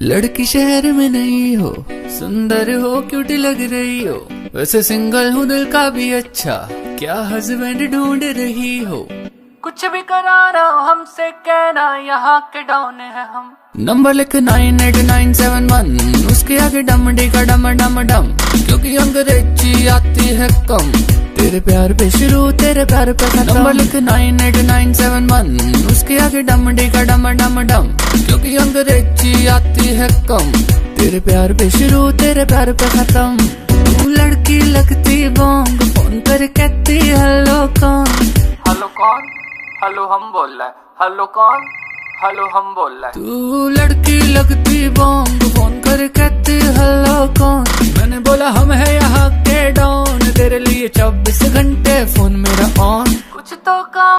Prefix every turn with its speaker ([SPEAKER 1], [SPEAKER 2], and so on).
[SPEAKER 1] लड़की शहर में नहीं हो, सुंदर हो, क्यूटी लग रही हो, वैसे सिंगल हूँ दिल का भी अच्छा, क्या हस्बैंड ढूंढ रही हो? कुछ भी कराना हमसे कहना, यहाँ के डॉन है हम। नंबर लिख 989971, उसके आगे डम डी का डम डम डम, क्योंकि अंग्रेजी आती है कम। तेरे प्यार पे शुरू, तेरे प्यार पे खत्म। नंबर लिख 989971, उसके आगे डम डी का डम डम डम, क्योंकि अंग्रेजी आती है कम। तेरे प्यार पे शुरू, तेरे प्यार पे खत्म। तू लड़की लगती बॉन्ग, फोन कर कहती हेलो कौन? हेलो कौन? हेलो हम बोल रहे हैं। हेलो कौन? हेलो हम बोल रहे हैं। तू लड़की लगती बॉन्ग, फोन कर कहती हेलो कौन? मैंने बोला हम है यहाँ के डॉन, तेरे लिए 24 घंटे फोन मेरा ऑन। कुछ तो काम